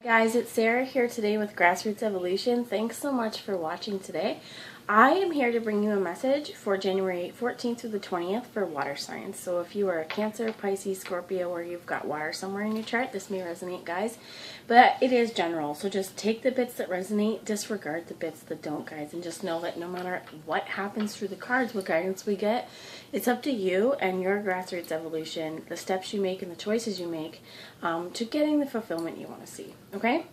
Guys, it's Sarah here today with Grassroots Evolution. Thanks so much for watching today. I am here to bring you a message for January 14th through the 20th for water signs. So if you are a Cancer, Pisces, Scorpio, or you've got water somewhere in your chart, this may resonate, guys. But it is general, so just take the bits that resonate, disregard the bits that don't, guys. And just know that no matter what happens through the cards, what guidance we get, it's up to you and your Grassroots Evolution, the steps you make and the choices you make to getting the fulfillment you want to see. Okay?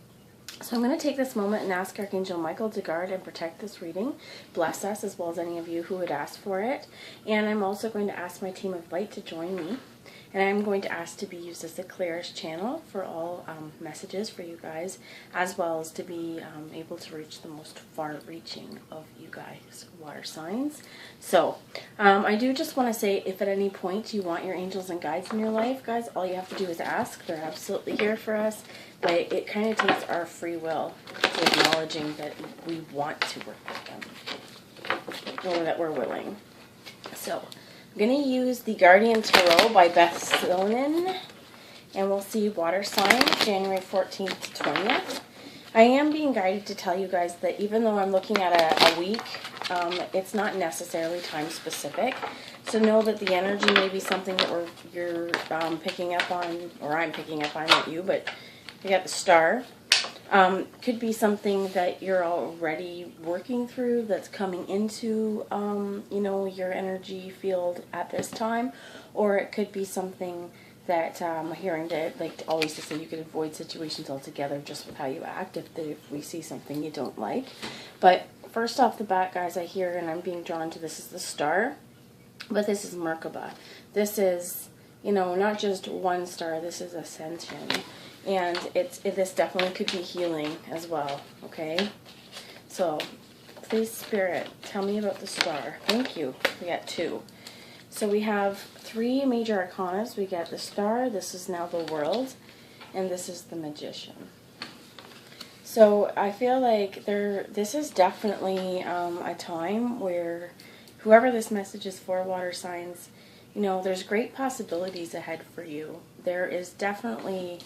So I'm going to take this moment and ask Archangel Michael to guard and protect this reading, bless us as well as any of you who would ask for it. And I'm also going to ask my team of light to join me. And I'm going to ask to be used as the clearest channel for all messages for you guys, as well as to be able to reach the most far-reaching of you guys, water signs. So I do just want to say, if at any point you want your angels and guides in your life, guys, all you have to do is ask. They're absolutely here for us, but it kind of takes our free will to acknowledging that we want to work with them, or that we're willing. So I'm going to use the Guardian Tarot by Beth Slonin, and we'll see water signs January 14th to 20th. I am being guided to tell you guys that even though I'm looking at a week, it's not necessarily time specific. So know that the energy may be something that you're picking up on, or I'm picking up on, not you, but you got the star. Could be something that you're already working through that's coming into, your energy field at this time, or it could be something that I'm hearing that, like always to say, you could avoid situations altogether just with how you act if we see something you don't like. But first off the bat, guys, I hear, and I'm being drawn to, this is the star, but this is Merkaba. This is, not just one star, this is ascension. And this definitely could be healing as well, okay? So, please, Spirit, tell me about the star. Thank you. We got 2. So we have 3 major arcanas. We got the star, this is now the world, and this is the magician. So I feel like this is definitely a time where whoever this message is for, water signs, there's great possibilities ahead for you. There is definitely,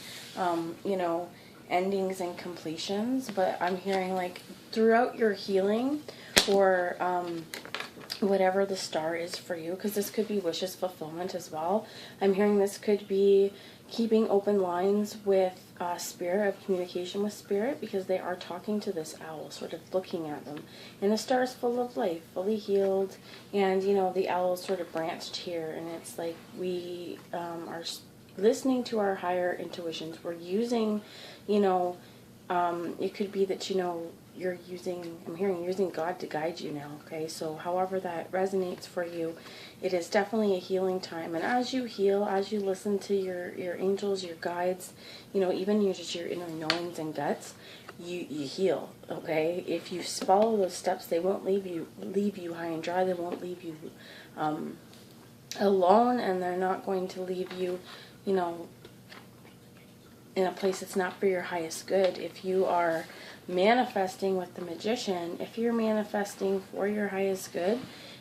endings and completions, but I'm hearing like throughout your healing, or whatever the star is for you, because this could be wishes fulfillment as well. I'm hearing this could be keeping open lines with spirit, of communication with spirit, because they are talking to this owl, sort of looking at them. And the star is full of life, fully healed, and the owl is sort of branched here, and it's like we are listening to our higher intuitions. We're using, it could be that, you're using God to guide you now, okay? So however that resonates for you, it is definitely a healing time. And as you heal, as you listen to your angels, your guides, even your inner knowings and guts, you heal, okay? If you follow those steps, they won't leave you high and dry. They won't leave you alone, and they're not going to leave you, in a place that's not for your highest good. If you are manifesting with the magician, if you're manifesting for your highest good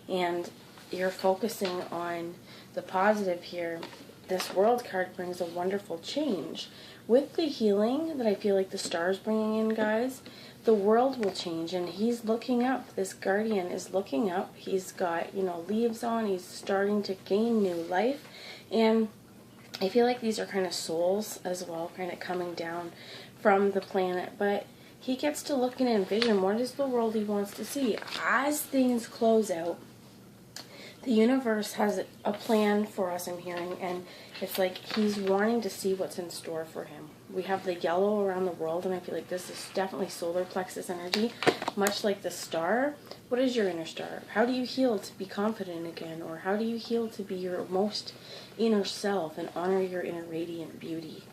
and you're focusing on the positive here, this world card brings a wonderful change. With the healing that I feel like the star's bringing in, guys, the world will change, and he's looking up. This guardian is looking up. He's got, leaves on. He's starting to gain new life, and I feel like these are kind of souls as well, kind of coming down from the planet, but he gets to look and envision what is the world he wants to see. As things close out, the universe has a plan for us, I'm hearing, and it's like he's wanting to see what's in store for him. We have the yellow around the world, and I feel like this is definitely solar plexus energy, much like the star. What is your inner star? How do you heal to be confident again? Or how do you heal to be your most inner self and honor your inner radiant beauty?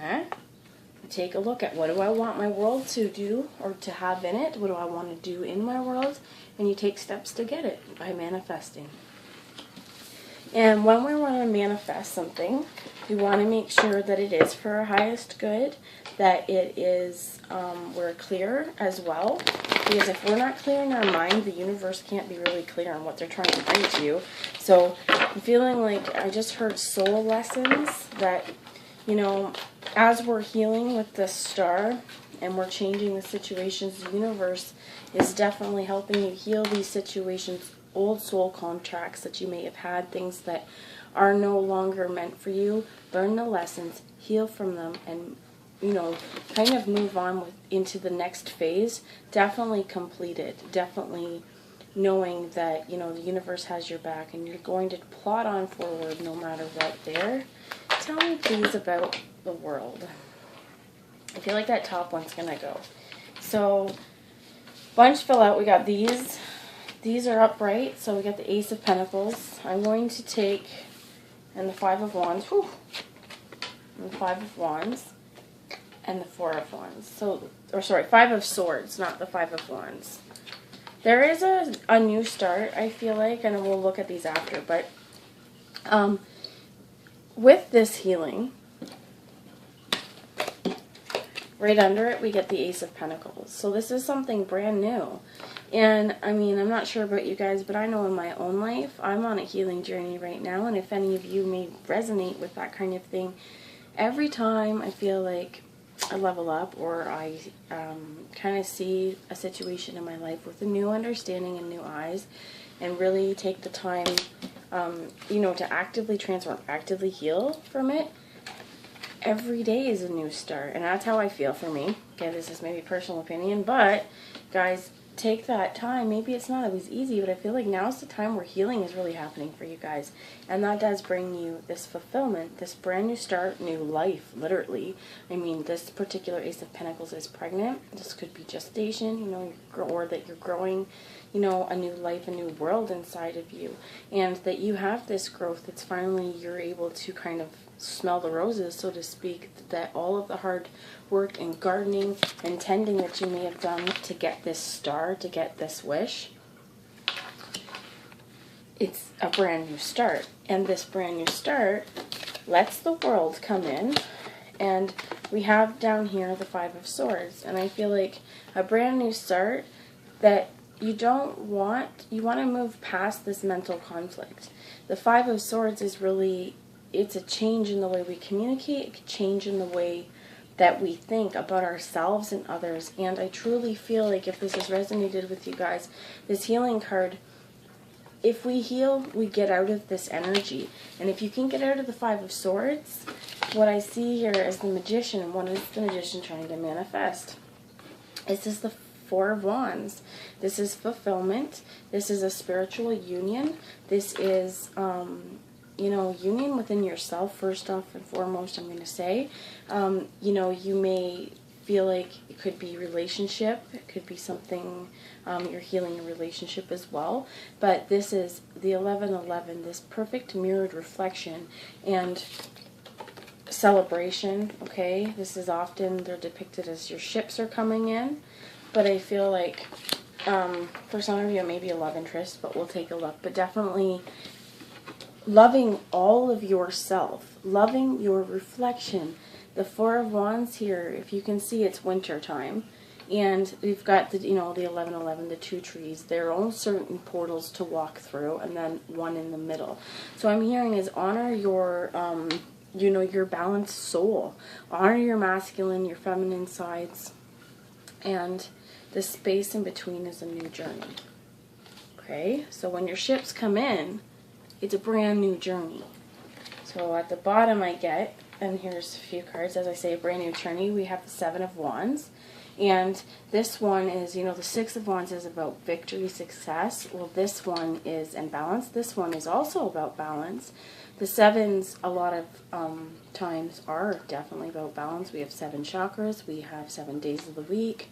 Huh? Take a look at, what do I want my world to do or to have in it? What do I want to do in my world? And you take steps to get it by manifesting. And when we want to manifest something, we want to make sure that it is for our highest good, that it is, we're clear as well. Because if we're not clear in our mind, the universe can't be really clear on what they're trying to bring to you. So I'm feeling like I just heard soul lessons that you know, as we're healing with this star and we're changing the situations, the universe is definitely helping you heal these situations, old soul contracts that you may have had, things that are no longer meant for you. Learn the lessons, heal from them, and, you know, kind of move on into the next phase. Definitely complete it. Definitely knowing that, you know, the universe has your back and you're going to plod on forward no matter what there. Tell me please about the world. I feel like that top one's going to go. So, bunch fill out. We got these. These are upright. So we got the Ace of Pentacles. I'm going to take, and the Five of Wands. Whew, and the Five of Wands. And the Four of Wands. So, or sorry, Five of Swords, not the Five of Wands. There is a new start, I feel like, and we'll look at these after, but with this healing, right under it, we get the Ace of Pentacles. So this is something brand new. And, I mean, I'm not sure about you guys, but I know in my own life, I'm on a healing journey right now, and if any of you may resonate with that kind of thing, every time I feel like I level up or I kind of see a situation in my life with a new understanding and new eyes and really take the time, you know, to actively transform, actively heal from it, every day is a new start. And that's how I feel for me. Okay, this is maybe personal opinion, but guys, take that time. Maybe it's not always easy, but I feel like now's the time where healing is really happening for you guys. And that does bring you this fulfillment, this brand new start, new life, literally. I mean, this particular Ace of Pentacles is pregnant. This could be gestation, you know, or that you're growing, you know, a new life, a new world inside of you. And that you have this growth that's finally you're able to kind of smell the roses, so to speak, that all of the hard work and gardening and tending that you may have done to get this star, to get this wish, it's a brand new start. And this brand new start lets the world come in, and we have down here the Five of Swords, and I feel like a brand new start that you want to move past this mental conflict. The Five of Swords is really, it's a change in the way we communicate, a change in the way that we think about ourselves and others. And I truly feel like if this has resonated with you guys, this healing card, if we heal, we get out of this energy. And if you can get out of the Five of Swords, what I see here is the Magician. And what is the Magician trying to manifest? This is the Four of Wands. This is fulfillment. This is a spiritual union. This is you know, union within yourself, first off and foremost, I'm going to say. You know, you may feel like it could be relationship. It could be something, you're healing a relationship as well. But this is the 11:11, this perfect mirrored reflection and celebration, okay? This is often, they're depicted as your ships are coming in. But I feel like, for some of you, it may be a love interest, but we'll take a look. But definitely loving all of yourself, loving your reflection. The Four of Wands here, if you can see, it's winter time, and we've got the, you know, the 11:11, the two trees, their own certain portals to walk through, and then one in the middle. So I'm hearing is honor your, you know, your balanced soul, honor your masculine, your feminine sides, and the space in between is a new journey. Okay, so when your ships come in, it's a brand new journey. So at the bottom I get, and here's a few cards, as I say, a brand new journey. We have the Seven of Wands. And this one is, you know, the Six of Wands is about victory, success. Well, this one is, and balance. This one is also about balance. The sevens, a lot of times, are definitely about balance. We have 7 chakras. We have 7 days of the week.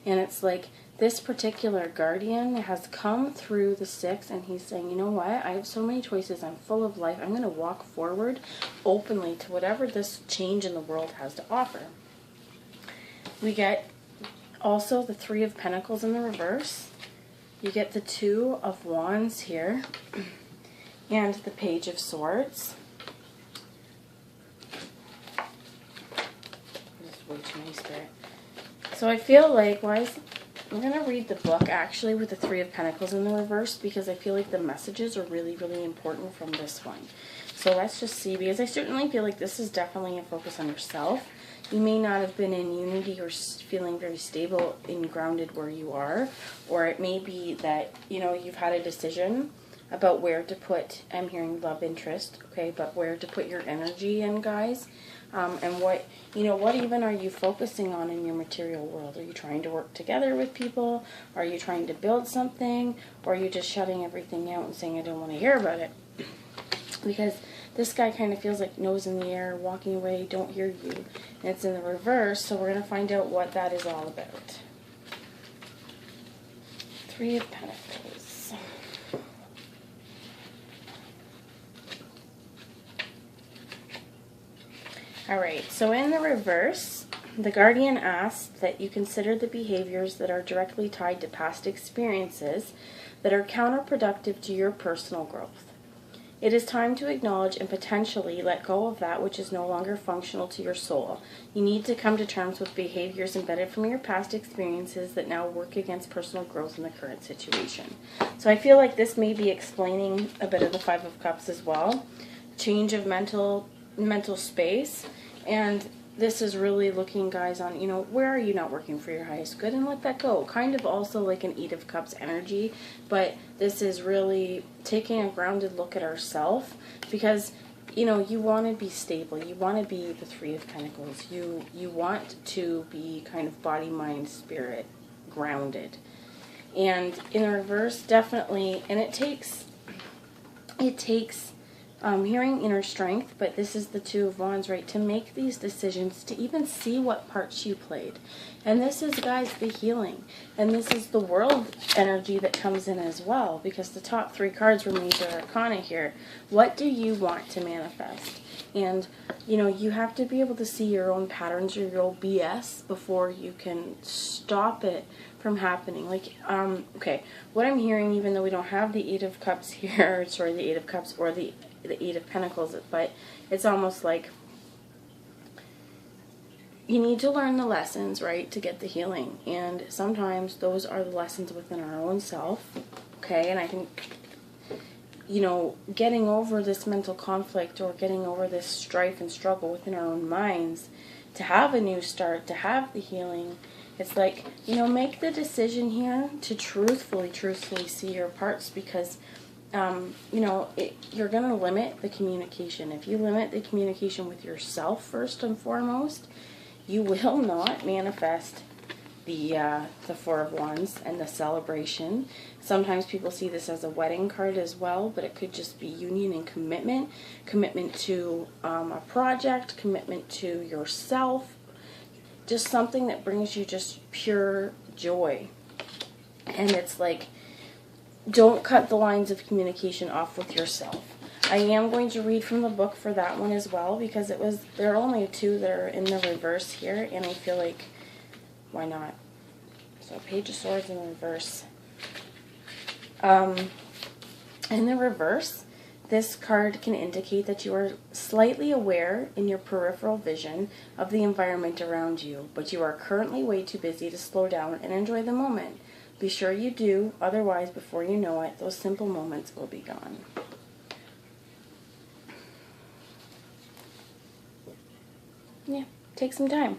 And it's like this particular guardian has come through the 6, and he's saying, you know what? I have so many choices. I'm full of life. I'm going to walk forward openly to whatever this change in the world has to offer. We get also the Three of Pentacles in the reverse. You get the Two of Wands here. And the Page of Swords. This is way too many, Spirit. So I feel like, I'm going to read the book actually with the Three of Pentacles in the reverse, because I feel like the messages are really, really important from this one. So let's just see, because I certainly feel like this is definitely a focus on yourself. You may not have been in unity or feeling very stable and grounded where you are, or it may be that, you know, you've had a decision about where to put, I'm hearing love interest, okay, but where to put your energy in, guys. And what, you know, what even are you focusing on in your material world? Are you trying to work together with people? Are you trying to build something? Or are you just shutting everything out and saying, I don't want to hear about it? Because this guy kind of feels like nose in the air, walking away, don't hear you. And it's in the reverse, so we're going to find out what that is all about. Three of Pentacles. Alright, so in the reverse, the Guardian asks that you consider the behaviors that are directly tied to past experiences that are counterproductive to your personal growth. It is time to acknowledge and potentially let go of that which is no longer functional to your soul. You need to come to terms with behaviors embedded from your past experiences that now work against personal growth in the current situation. So I feel like this may be explaining a bit of the Five of Cups as well. Change of mental space, and this is really looking, guys, on, you know, where are you not working for your highest good, and let that go. Kind of also like an Eight of Cups energy, but this is really taking a grounded look at ourselves, because, you know, you want to be stable. You want to be the Three of Pentacles. You want to be kind of body, mind, spirit grounded. And in reverse, definitely, and it takes hearing inner strength, but this is the Two of Wands, right, to make these decisions, to even see what parts you played. And this is, guys, the healing. And this is the world energy that comes in as well, because the top three cards were major arcana here. What do you want to manifest? And, you know, you have to be able to see your own patterns or your own BS before you can stop it from happening. Like, okay, what I'm hearing, even though we don't have the Eight of Cups here, sorry, the Eight of Cups or the Eight of Pentacles, but it's almost like you need to learn the lessons, right, to get the healing. And sometimes those are the lessons within our own self, okay? And I think, you know, getting over this mental conflict or getting over this strife and struggle within our own minds to have a new start, to have the healing, it's like, you know, make the decision here to truthfully see your parts, because you know, you're going to limit the communication. If you limit the communication with yourself first and foremost, you will not manifest the Four of Wands and the celebration. Sometimes people see this as a wedding card as well, but it could just be union and commitment. Commitment to a project, commitment to yourself, just something that brings you just pure joy. And it's like, don't cut the lines of communication off with yourself. I am going to read from the book for that one as well, because there are only two that are in the reverse here, and I feel like, why not? So Page of Swords in the reverse. In the reverse, this card can indicate that you are slightly aware in your peripheral vision of the environment around you, but you are currently way too busy to slow down and enjoy the moment. Be sure you do, otherwise, before you know it, those simple moments will be gone. Yeah, take some time.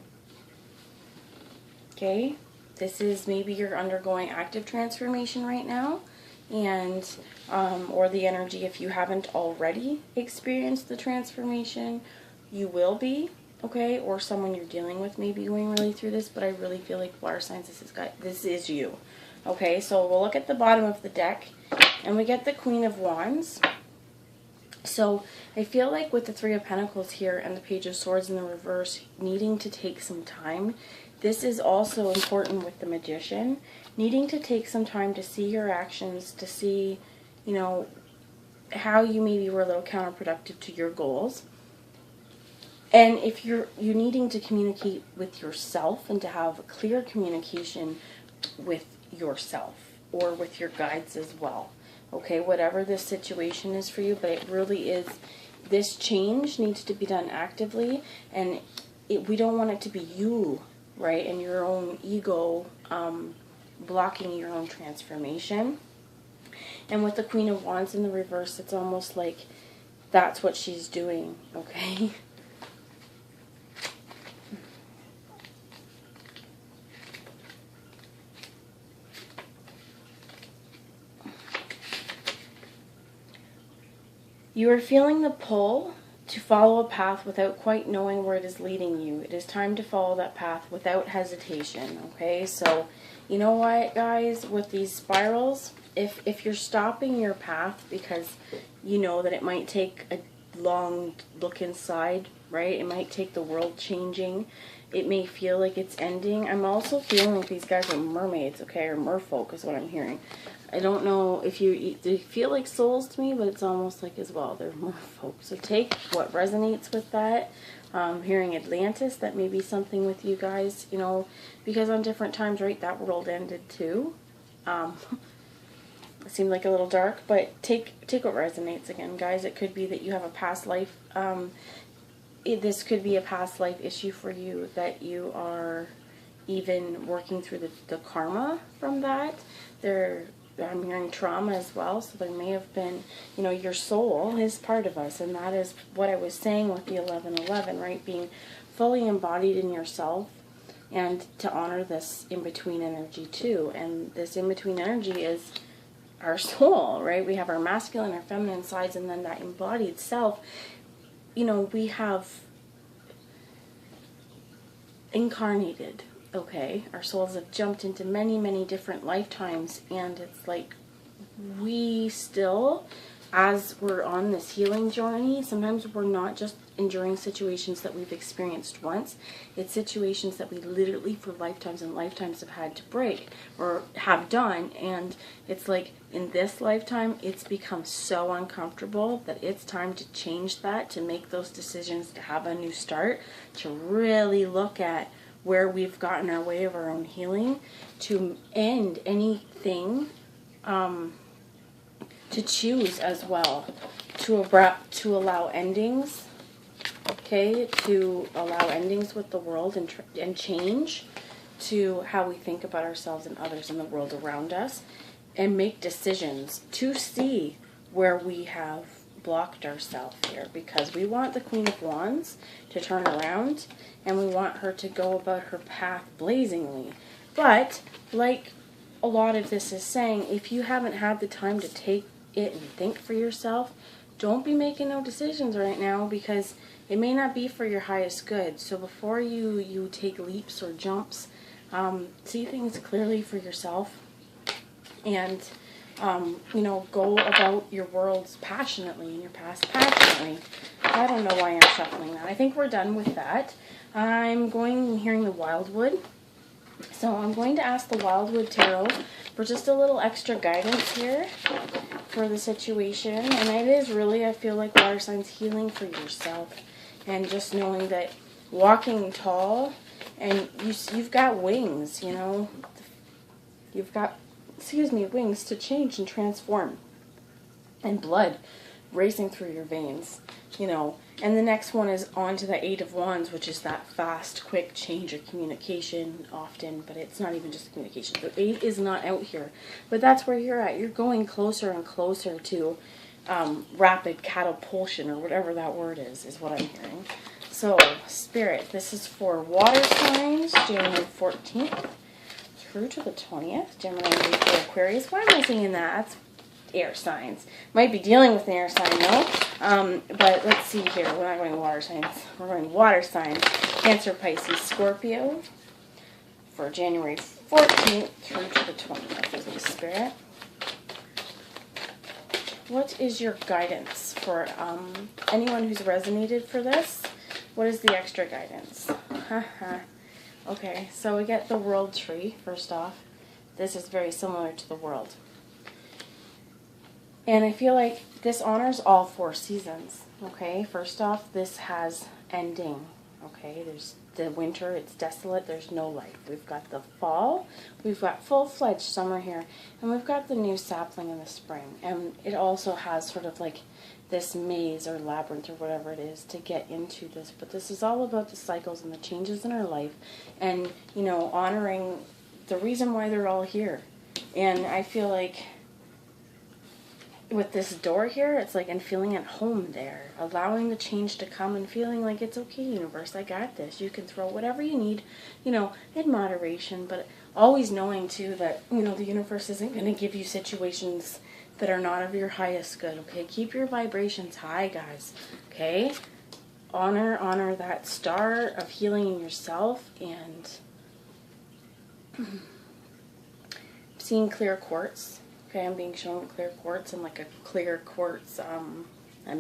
Okay, this is maybe you're undergoing active transformation right now, and or the energy, if you haven't already experienced the transformation, you will be, okay, or someone you're dealing with may be going really through this, but I really feel like water signs, this is you. Okay, so we'll look at the bottom of the deck, and we get the Queen of Wands. So I feel like with the Three of Pentacles here and the Page of Swords in the reverse, needing to take some time. This is also important with the Magician, needing to take some time to see your actions, to see, you know, how you maybe were a little counterproductive to your goals. And if you needing to communicate with yourself and to have clear communication with yourself or with your guides as well. Okay, whatever this situation is for you, but it really is, this change needs to be done actively, and we don't want it to be you, right, and your own ego blocking your own transformation. And with the Queen of Wands in the reverse, it's almost like that's what she's doing, okay? You are feeling the pull to follow a path without quite knowing where it is leading you. It is time to follow that path without hesitation, okay? So, you know what, guys, with these spirals, if you're stopping your path because you know that it might take a long look inside, right? It might take the world changing. It may feel like it's ending. I'm also feeling like these guys are mermaids, okay? Or merfolk is what I'm hearing. I don't know if they feel like souls to me, but it's almost like as well, they're merfolk. So take what resonates with that. Hearing Atlantis, that may be something with you guys, you know, because on different times, right, that world ended too. It seemed like a little dark, but take what resonates again, guys. It could be that you have a past life. This could be a past life issue for you that you are even working through the karma from that. I'm hearing trauma as well, so there may have been, you know, your soul is part of us, and that is what I was saying with the 1111, right? Being fully embodied in yourself, and to honor this in-between energy too. And this in-between energy is our soul, right? We have our masculine, our feminine sides, and then that embodied self. You know, we have incarnated, okay? Our souls have jumped into many, many different lifetimes, and it's like we still, as we're on this healing journey, sometimes we're not just enduring situations that we've experienced once. It's situations that we literally for lifetimes and lifetimes have had to break or have done, and it's like in this lifetime it's become so uncomfortable that it's time to change that, to make those decisions, to have a new start, to really look at where we've gotten our way of our own healing, to end anything, to choose as well, to allow endings, okay, to allow endings with the world and change to how we think about ourselves and others in the world around us, and make decisions to see where we have blocked ourselves here, because we want the Queen of Wands to turn around and we want her to go about her path blazingly. But like a lot of this is saying, if you haven't had the time to take it and think for yourself, don't be making no decisions right now, because it may not be for your highest good. So before you take leaps or jumps, see things clearly for yourself, and you know, go about your worlds passionately and your past passionately. I don't know why I'm shuffling that. I think we're done with that. I'm hearing the Wildwood. So I'm going to ask the Wildwood Tarot for just a little extra guidance here for the situation. And it is really, I feel like, water signs healing for yourself. And just knowing that walking tall, and you've got wings, you know. You've got, wings to change and transform. And blood racing through your veins, you know. And the next one is on to the Eight of Wands, which is that fast, quick change of communication often, but it's not even just communication. The Eight is not out here, but that's where you're at. You're going closer and closer to rapid catapulsion, or whatever that word is what I'm hearing. So, Spirit, this is for water signs, January 14th through to the 20th. Gemini, Libra, Aquarius. Why am I saying that? That's air signs. Might be dealing with an air sign though. But let's see here. We're not going water signs. We're going water signs. Cancer, Pisces, Scorpio for January 14th through to the 20th. Is the Spirit. What is your guidance for anyone who's resonated for this? What is the extra guidance? Okay, so we get the World Tree first off. This is very similar to the World. And I feel like this honors all four seasons, okay? First off, this has ending, okay? There's the winter, it's desolate, there's no life. We've got the fall, we've got full-fledged summer here, and we've got the new sapling in the spring. And it also has sort of like this maze or labyrinth or whatever it is to get into this. But this is all about the cycles and the changes in our life, and, you know, honoring the reason why they're all here. And I feel like with this door here, it's like, and feeling at home there, allowing the change to come and feeling like it's okay, universe, I got this. You can throw whatever you need, in moderation, but always knowing too that, the universe isn't going to give you situations that are not of your highest good, okay? Keep your vibrations high, guys, okay? Honor that star of healing in yourself, and seeing clear quartz. Okay, I'm being shown clear quartz and like a clear quartz, and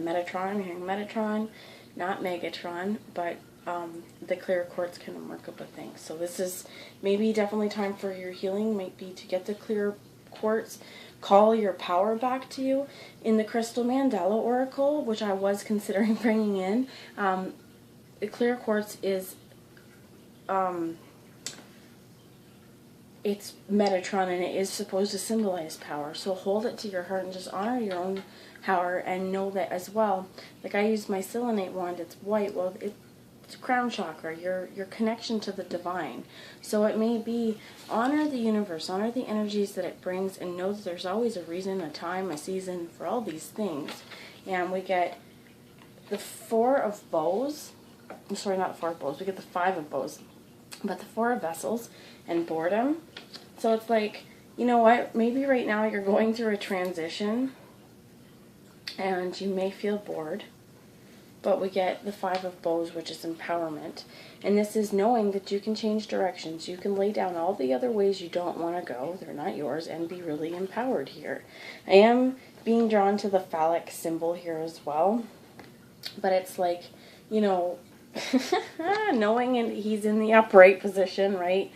Metatron. I'm hearing Metatron, not Megatron, but the clear quartz kind of mark up a thing. So this is maybe definitely time for your healing, might be to get the clear quartz, call your power back to you. In the Crystal Mandela Oracle, which I was considering bringing in, the clear quartz is, it's Metatron, and it is supposed to symbolize power. So hold it to your heart and just honor your own power, and know that as well. Like, I use my selenite wand, it's white. Well, it's crown chakra, your connection to the divine. So it may be, honor the universe, honor the energies that it brings, and know that there's always a reason, a time, a season for all these things. And we get the Four of Bows. I'm sorry, not the Four of Bows. We get the Five of Bows. But the Four of Vessels and boredom. So it's like, you know what, maybe right now you're going through a transition and you may feel bored, but we get the Five of Bows, which is empowerment. And this is knowing that you can change directions. You can lay down all the other ways you don't want to go. They're not yours, and be really empowered here. I am being drawn to the phallic symbol here as well. But it's like, knowing he's in the upright position, right?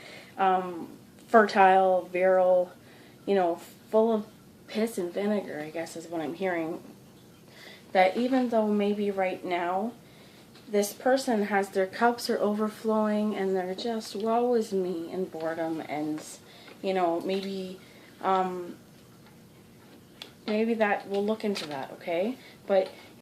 Fertile, virile, full of piss and vinegar, I guess is what I'm hearing. That even though maybe right now this person has, their cups are overflowing and they're just, woe is me, and boredom, and maybe maybe that, we'll look into that, okay? But